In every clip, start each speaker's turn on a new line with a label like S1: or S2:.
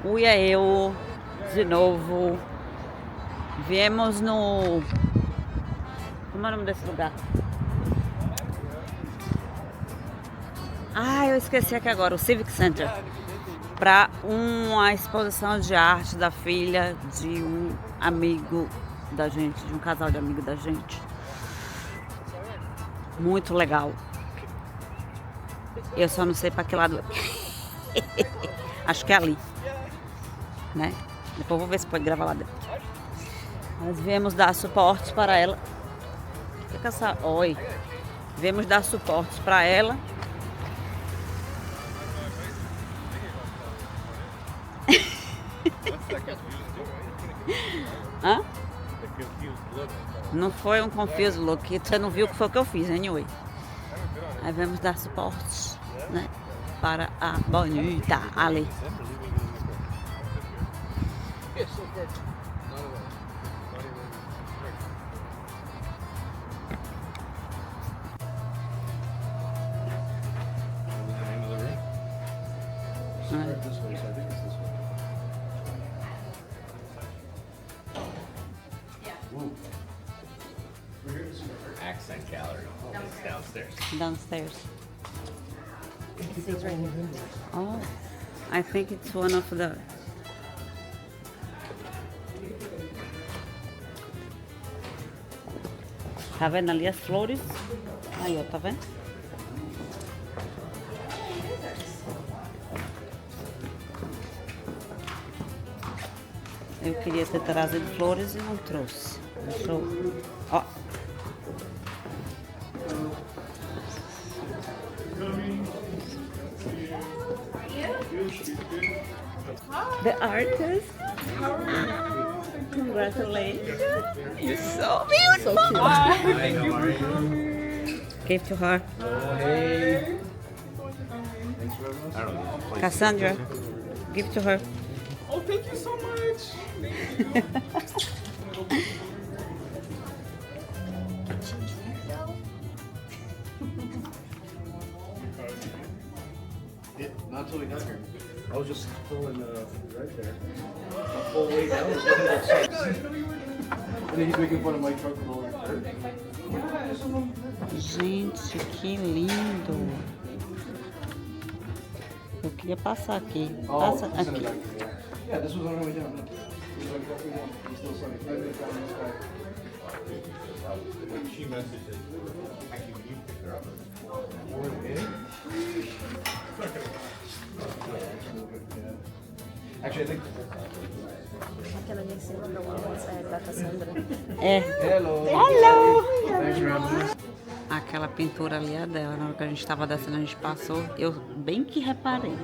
S1: eu de novo. Viemos no... Como é o nome desse lugar? Eu esqueci aqui agora, o Civic Centre. Para uma exposição de arte da filha de um amigo da gente, de um casal de amigo da gente. Muito legal. Eu só não sei para que lado. Acho que é ali, né? Depois vou ver se pode gravar lá dentro. Nós viemos dar suporte para ela. Fica essa... Oi. Viemos dar suporte para ela. Hã? Não foi um confused look. Você não viu o que foi que eu fiz, anyway. Aí vamos dar suporte, né, para a bonita ali.
S2: Accent gallery. Downstairs.
S1: Downstairs. Oh, I think it's one of the... Tá vendo ali as flores? Aí, ó, tá vendo? Eu queria ter trazido flores e não trouxe. Deixou. Ó. The artist. Congratulations. You're so beautiful.
S2: Thank you.
S1: Give to her.
S2: Hey.
S1: Cassandra, give to her.
S3: Oh, thank you so much.
S4: Not until we got here. I was just pulling right there. The whole way down. And then he's making fun of my truck and all that.
S1: Gente, que lindo. Eu queria passar aqui. Passa aqui.
S4: Yeah, this was on our way down. It was like what we want. It's still sunny. I made it down in the sky.
S2: When she messages, actually, when you picked her up,
S4: Actually, I think.
S5: Aquela ali em cima do ônibus é da Cassandra.
S1: É.
S4: Hello.
S1: Hello.
S4: Thanks for having us.
S1: Aquela pintura ali é dela. Na hora que a gente estava descendo, a gente passou. Eu bem que reparei.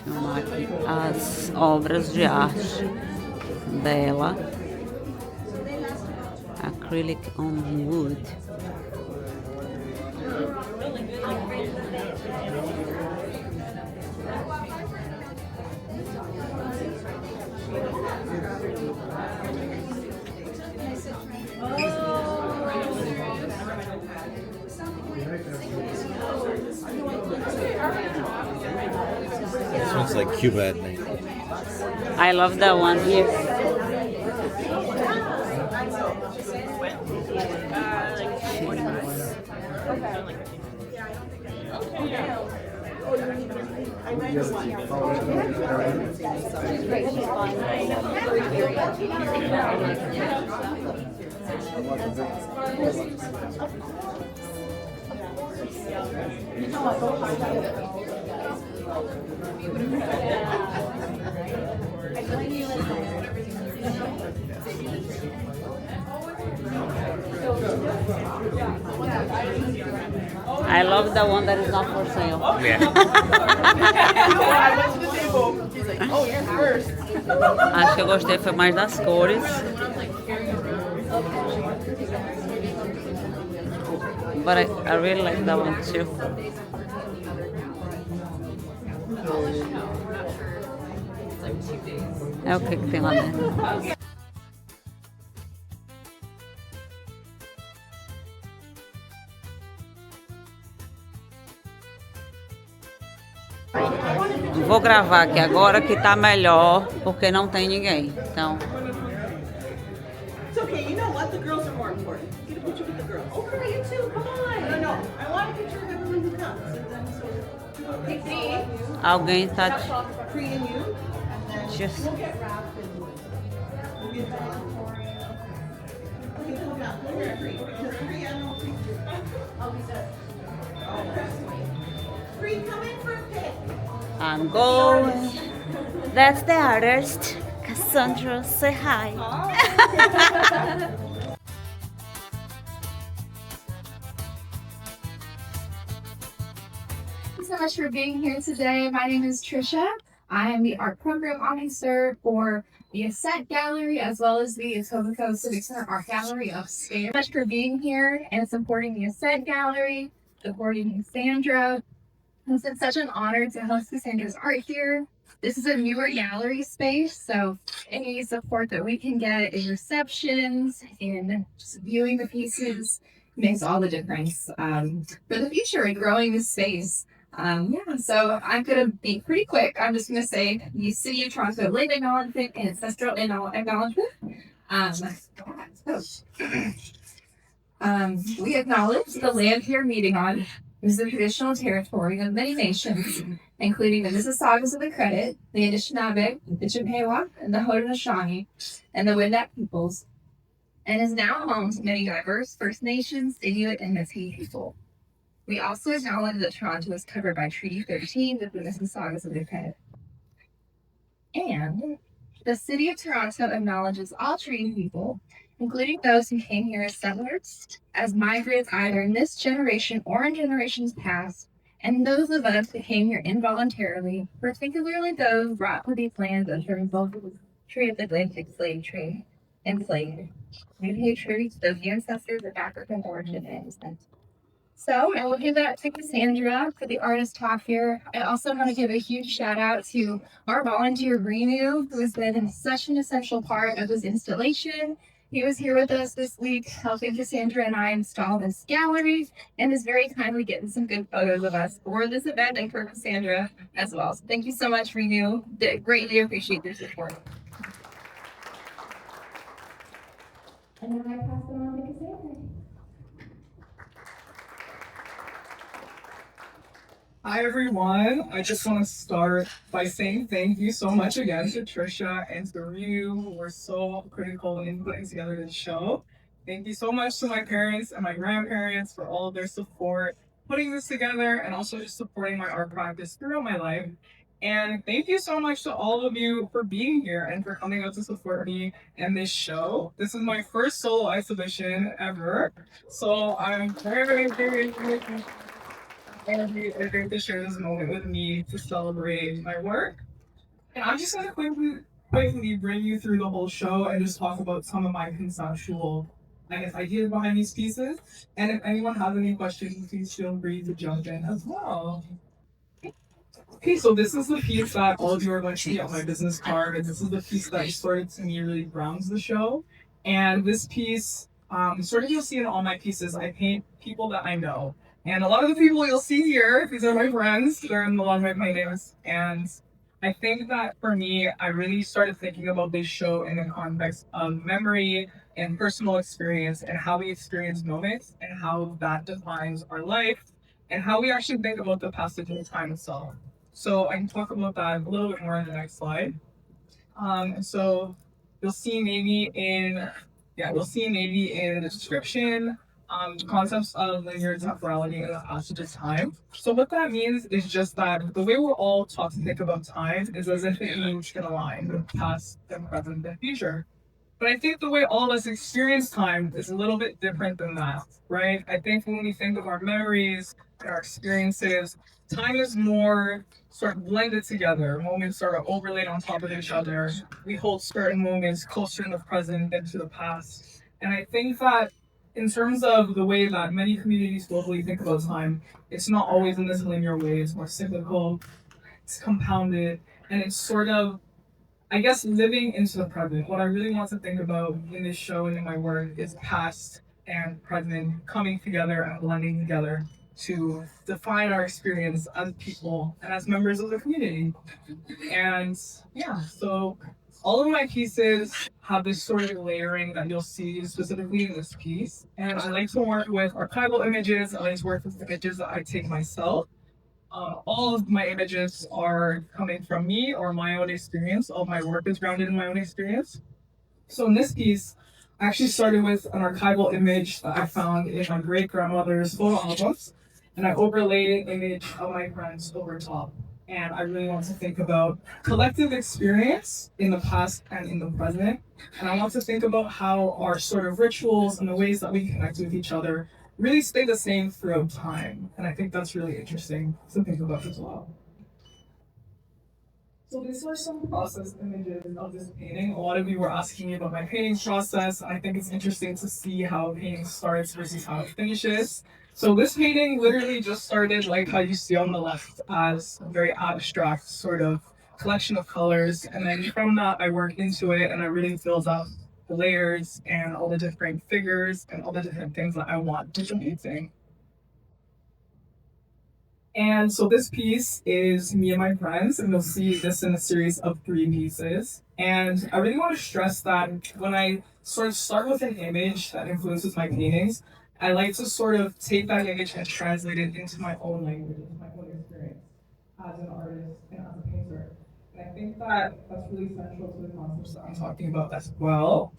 S1: Filmar aqui as obras de arte dela. Acrylic on wood.
S2: this one's like Cuba at night.
S1: I love that one here. I love the one that is not for sale.
S2: Yeah.
S3: I went to the table. He's like, oh, you're first.
S1: Acho que eu gostei foi mais das cores. But I really like that one too. É o que tem lá dentro. Vou gravar aqui agora que tá melhor, porque não tem ninguém. Então,
S3: It's okay. You know what? The girls are more important. Get a picture with the girls. Oh, for you too. Come on. No. I want a picture of everyone who comes. And then so, pick me.
S1: alguém tá.
S3: Free and you. And then
S1: Just...
S3: we'll get wrapped and we'll get done. Okay, hold on. Hold on, free. Because free, I don't think I'll be there. Free, come in for a pic.
S1: I'm going. That's the artist. Cassandra, say hi.
S5: Thank you so much for being here today. My name is Trisha. I am the art program officer for the Ascent Gallery as well as the Etobicoke Civic Centre Art Gallery upstairs. Thank you so much for being here and supporting the Ascent Gallery, supporting Cassandra. It's been such an honor to host Cassandra's art here. This is a newer gallery space, so any support that we can get in receptions and just viewing the pieces makes all the difference for the future in growing this space. So I'm going to be pretty quick. I'm just going to say the City of Toronto Land Acknowledgement and Ancestral Acknowledgement. We acknowledge the land here meeting on is the traditional territory of many nations, including the Mississaugas of the Credit, the Anishinaabe, the Chippewa, and the Haudenosaunee, and the Wendat peoples, and is now home to many diverse First Nations, Inuit, and Métis people. We also acknowledge that Toronto is covered by Treaty 13 with the Mississaugas of the Credit. And the City of Toronto acknowledges all treaty people, including those who came here as settlers, as migrants either in this generation or in generations past, and those of us who came here involuntarily, particularly those brought to these lands during both the transatlantic slave trade and slavery. We pay tribute to those ancestors of African origin and descent. So I will give that to Cassandra for the artist talk here. I also want to give a huge shout out to our volunteer Renew, who has been such an essential part of this installation. He was here with us this week, helping Cassandra and I install this gallery, and is very kindly getting some good photos of us for this event and for Cassandra as well. So thank you so much, Renew. Greatly appreciate your support. And then I pass it on to Cassandra.
S3: Hi everyone, I just want to start by saying thank you so much again to Trisha and to Ryu, who were so critical in putting together this show. Thank you so much to my parents and my grandparents for all of their support, putting this together, and also just supporting my art practice throughout my life. And thank you so much to all of you for being here and for coming out to support me in this show. This is my first solo exhibition ever, so I'm very great to share this moment with me to celebrate my work. And I'm just going to quickly bring you through the whole show and just talk about some of my conceptual, ideas behind these pieces. And if anyone has any questions, please feel free to jump in as well. Okay, so this is the piece that all of you are going to see on my business card, and this is the piece that sort of to me really grounds the show. And this piece, sort of you'll see in all my pieces, I paint people that I know. And a lot of the people you'll see here, these are my friends, they're in a lot of my paintings. And I think that for me, I really started thinking about this show in the context of memory and personal experience and how we experience moments and how that defines our life and how we actually think about the passage of time itself. So I can talk about that a little bit more in the next slide. So you'll see maybe in the description, concepts of linear temporality and the passage of time. So what that means is just that the way we're all taught to think about time is as if it moves in a line, the past, the present, the future. But I think the way all of us experience time is a little bit different than that, right? I think when we think of our memories and our experiences, time is more sort of blended together. Moments are overlaid on top of each other. We hold certain moments closer in the present than to the past. And I think that in terms of the way that many communities globally think about time, it's not always in this linear way. It's more cyclical, it's compounded, and it's sort of, I guess, living into the present. What I really want to think about in this show and in my work is past and present coming together and blending together to define our experience as people and as members of the community. And yeah, so all of my pieces have this sort of layering that you'll see specifically in this piece. And I like to work with archival images. I like to work with images that I take myself. All of my images are coming from me or my own experience. All my work is grounded in my own experience. So in this piece, I actually started with an archival image that I found in my great-grandmother's photo albums, and I overlaid an image of my friends over top. And I really want to think about collective experience in the past and in the present. And I want to think about how our sort of rituals and the ways that we connect with each other really stay the same throughout time. And I think that's really interesting to think about as well. So these are some process images of this painting. A lot of you were asking me about my painting process. I think it's interesting to see how a painting starts versus how it finishes. So this painting literally just started like how you see on the left as a very abstract sort of collection of colors. And then from that, I worked into it and I really filled out the layers and all the different figures and all the different things that I want to the painting. And so this piece is me and my friends, and you'll see this in a series of 3 pieces. And I really want to stress that when I sort of start with an image that influences my paintings, I like to sort of take that image and translate it into my own language, into my own experience as an artist and as a painter. And I think that that's really central to the concepts that I'm talking about as well,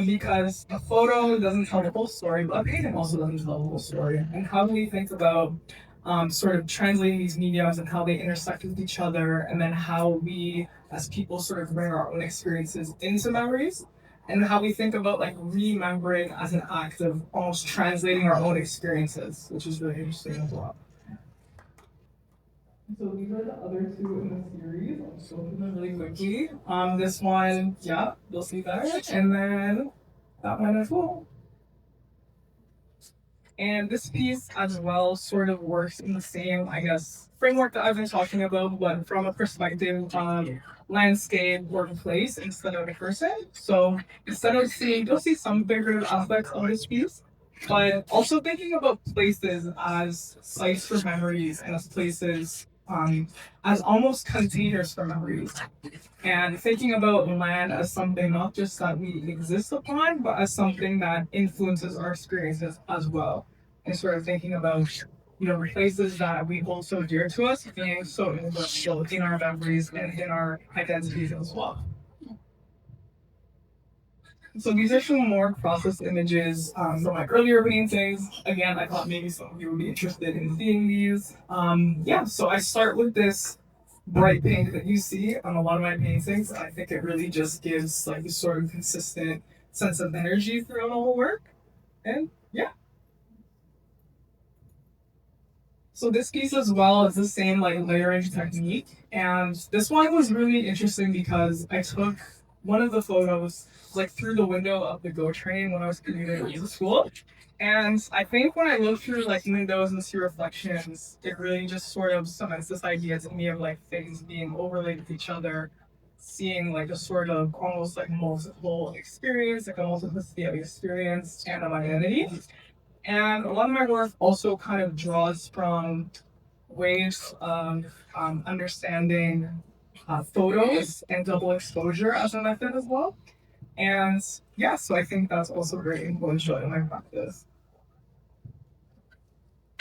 S3: because a photo doesn't tell the whole story, but a painting also doesn't tell the whole story. And how do we think about sort of translating these mediums and how they intersect with each other, and then how we as people sort of bring our own experiences into memories, and how we think about like remembering as an act of almost translating our own experiences, which is really interesting as well. So these are the other 2 in the series. I'll just go through them really quickly. This one, yeah, you'll see that. And then that one as well. And this piece as well sort of works in the same, I guess, framework that I've been talking about, but from a perspective of landscape or place instead of a person. So instead of seeing, you'll see some bigger aspects of this piece, but also thinking about places as sites for memories and as places as almost containers for memories. And thinking about land as something not just that we exist upon, but as something that influences our experiences as well. And sort of thinking about, you know, places that we hold so dear to us being so influential in our memories and in our identities as well. So these are some more process images from my earlier paintings. Again, I thought maybe some of you would be interested in seeing these. Yeah, so I start with this bright pink that you see on a lot of my paintings. I think it really just gives like a sort of consistent sense of energy throughout the whole work. And yeah. So this piece as well is the same like layering technique. And this one was really interesting because I took one of the photos like through the window of the GO train when I was commuting to school. And I think when I look through like windows and see reflections, it really just sort of cements this idea to me of like things being overlaid with each other, seeing like a sort of almost like multiple experience, like a multiplicity of experience and of identity. And a lot of my work also kind of draws from ways of understanding photos and double exposure as a method as well. And yeah, so I think that's also very influential in my practice.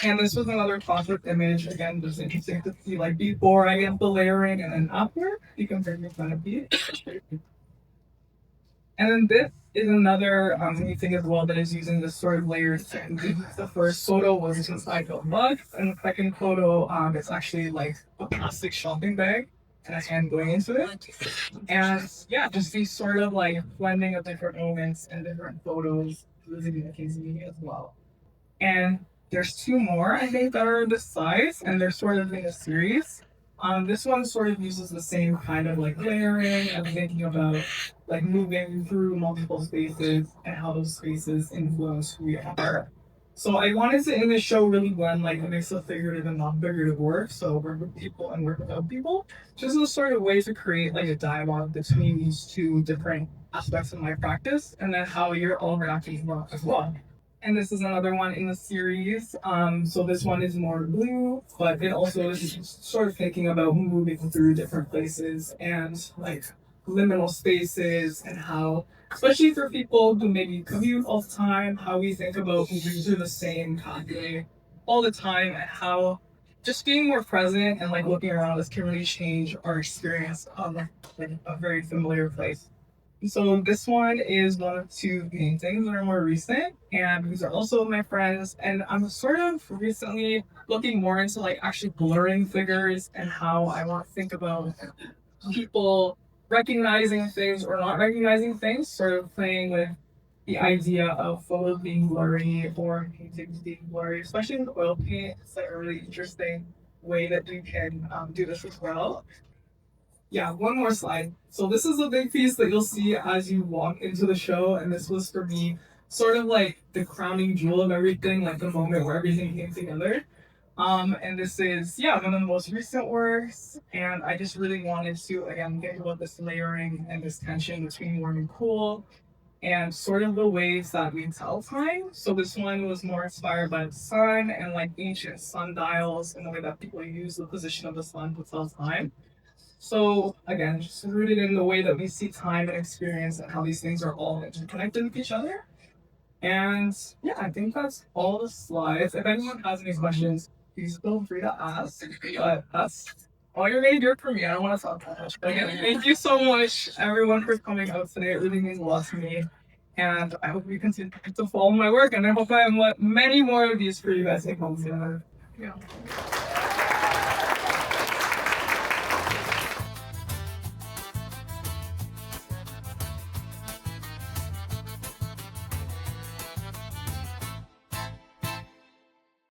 S3: And this was another concept image, again, just interesting to see like before I get the layering and then after, you can bring your kind of piece. And then this is another neat thing as well that is using this sort of layers technique. The first photo was inside a mug, and the second photo, it's actually like a plastic shopping bag. and a hand going into it. And yeah, just these sort of like blending of different moments and different photos really communicates me as well. And there's two more, I think, that are this size, and they're sort of in a series. This one sort of uses the same kind of like layering and thinking about like moving through multiple spaces and how those spaces influence who we are. So I wanted to in this show really blend like a mix of figurative and non-figurative work. So work with people and work without people. Just as a sort of way to create like a dialogue between these two different aspects of my practice, and then how you're all reacting as well. And this is another one in the series. So this one is more blue, but it also is sort of thinking about moving through different places and like liminal spaces, and how, especially for people who maybe commute all the time, how we think about moving through the same pathway all the time, and how just being more present and like looking around us can really change our experience of like a very familiar place. So this one is one of two paintings that are more recent, and these are also my friends. And I'm sort of recently looking more into like actually blurring figures and how I want to think about people recognizing things or not recognizing things, sort of playing with the idea of photos being blurry or paintings being blurry, especially in oil paint. It's like a really interesting way that you can do this as well. Yeah, one more slide. So this is a big piece that you'll see as you walk into the show, and this was for me sort of like the crowning jewel of everything, like the moment where everything came together. And this is, yeah, one of the most recent works, and I just really wanted to, again, think about this layering and this tension between warm and cool, and sort of the ways that we tell time. So this one was more inspired by the sun and like ancient sundials and the way that people use the position of the sun to tell time. So again, just rooted in the way that we see time and experience and how these things are all interconnected with each other. And yeah, I think that's all the slides. If anyone has any questions, please feel free to ask. But that's all you're gonna do for me. I don't want to talk that much. But again, thank you so much, everyone, for coming out today. It really means a lot to me. And I hope you continue to follow my work. And I hope I have many more of these for you guys to come to. Yeah.